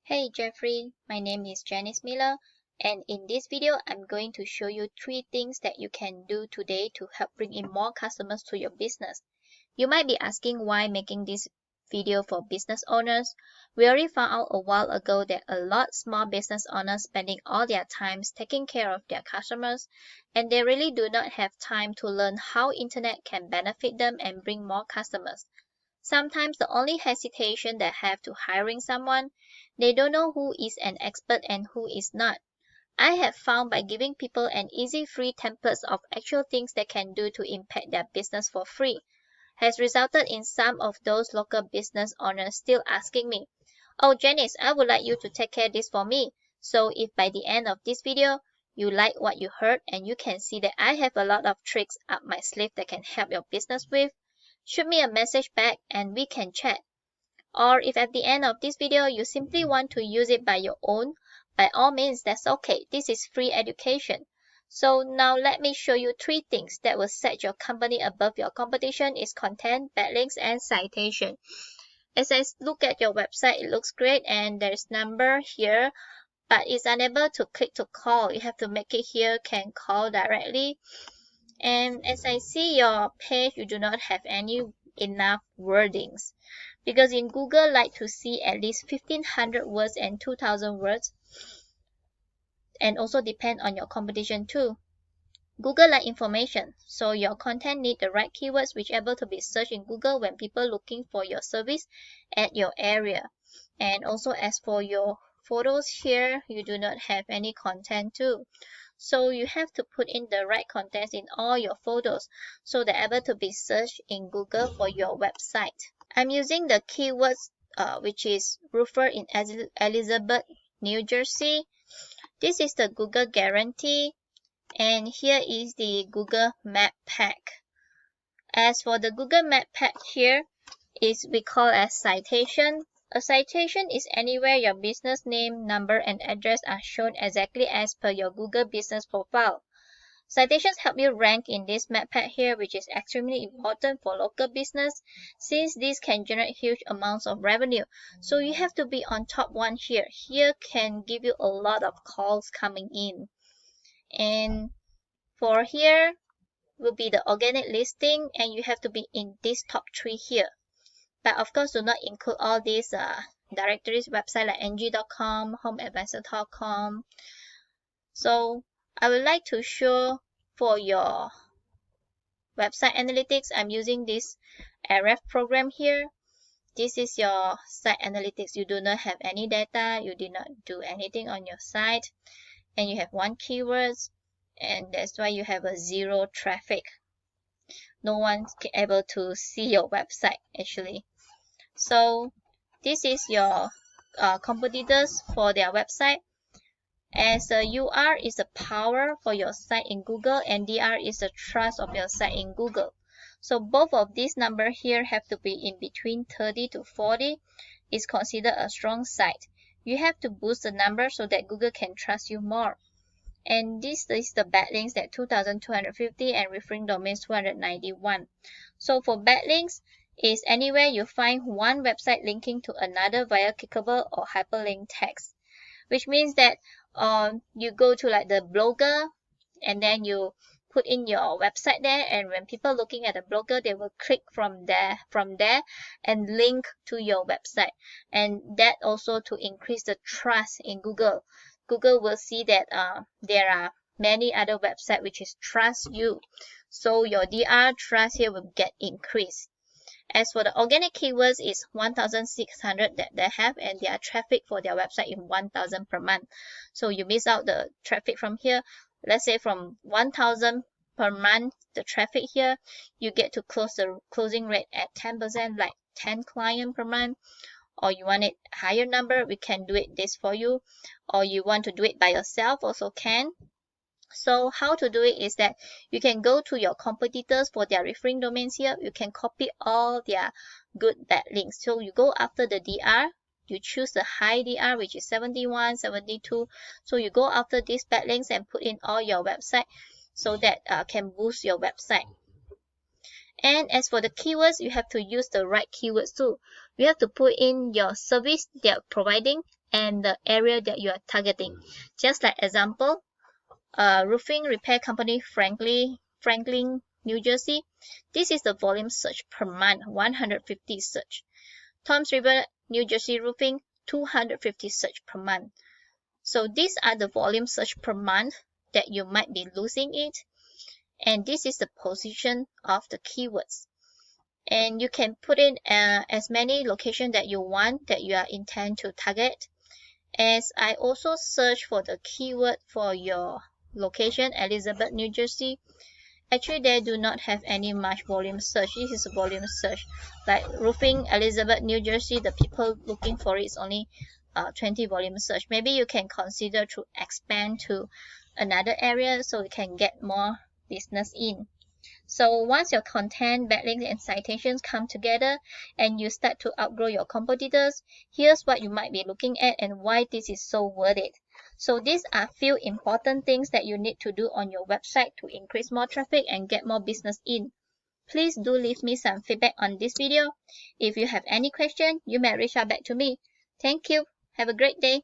Hey Jeffrey, my name is Janice Miller, and in this video I'm going to show you 3 things that you can do today to help bring in more customers to your business. You might be asking why making this video for business owners. We already found out a while ago that a lot small business owners spending all their time taking care of their customers, and they really do not have time to learn how internet can benefit them and bring more customers. Sometimes the only hesitation they have to hiring someone, they don't know who is an expert and who is not. I have found by giving people an easy free templates of actual things they can do to impact their business for free, has resulted in some of those local business owners still asking me, "Oh Janice, I would like you to take care of this for me." So if by the end of this video, you like what you heard and you can see that I have a lot of tricks up my sleeve that can help your business with, shoot me a message back and we can chat. Or if at the end of this video you simply want to use it by your own, by all means that's okay. This is free education. So now let me show you 3 things that will set your company above your competition is content, backlinks, and citation. As I look at your website, it looks great and there's number here, but it's unable to click to call. You have to make it here, can call directly. And as I see your page, you do not have any enough wordings, because in Google like to see at least 1500 words and 2000 words, and also depend on your competition too. Google like information, so your content need the right keywords which able to be searched in Google when people looking for your service at your area. And also as for your photos here, you do not have any content too. So you have to put in the right content in all your photos so they're able to be searched in Google for your website. I'm using the keywords which is roofer in Elizabeth, New Jersey. This is the Google guarantee, and here is the Google Map Pack. As for the Google Map Pack here is we call as citation. A citation is anywhere your business name, number, and address are shown exactly as per your Google business profile. Citations help you rank in this map pack here, which is extremely important for local business since these can generate huge amounts of revenue. So you have to be on top one here. Here can give you a lot of calls coming in. And for here will be the organic listing, and you have to be in this top 3 here. But of course, do not include all these directories, website like ng.com, homeadvisor.com. So I would like to show for your website analytics, I'm using this RF program here. This is your site analytics. You do not have any data, you did not do anything on your site, and you have 1 keywords, and that's why you have a 0 traffic. No one's able to see your website actually. So this is your competitors for their website. As a UR is the power for your site in Google, and DR is the trust of your site in Google. So both of these numbers here have to be in between 30 to 40 is considered a strong site. You have to boost the number so that Google can trust you more. And this is the backlinks that 2250 and referring domains 291. So for backlinks is anywhere you find one website linking to another via clickable or hyperlink text, which means that you go to like the blogger and then you put in your website there, and when people looking at the blogger, they will click from there and link to your website, and that also to increase the trust in Google. Google will see that there are many other websites which is trust you, so your DR trust here will get increased. As for the organic keywords is 1,600 that they have, and their traffic for their website is 1,000 per month. So you miss out the traffic from here. Let's say from 1,000 per month, the traffic here, you get to close the closing rate at 10%, like 10 clients per month. Or you want it higher number, we can do it this for you. Or you want to do it by yourself, also can. So how to do it is that you can go to your competitors for their referring domains here. You can copy all their good backlinks. So you go after the DR. You choose the high DR, which is 71, 72. So you go after these backlinks and put in all your website so that can boost your website. And as for the keywords, you have to use the right keywords too. You have to put in your service they're providing and the area that you are targeting. Just like example, roofing repair company Franklin, New Jersey. This is the volume search per month, 150 search. Toms River, New Jersey roofing, 250 search per month. So these are the volume search per month that you might be losing it. And this is the position of the keywords. And you can put in as many locations that you want that you are intend to target. As I also search for the keyword for your location, Elizabeth, New Jersey. Actually, they do not have any much volume search. This is a volume search. Like roofing, Elizabeth, New Jersey, the people looking for it is only 20 volume search. Maybe you can consider to expand to another area so you can get more business in. So once your content, backlinks, and citations come together and you start to outgrow your competitors, here's what you might be looking at and why this is so worth it. So these are few important things that you need to do on your website to increase more traffic and get more business in. Please do leave me some feedback on this video. If you have any question, you may reach out back to me. Thank you. Have a great day.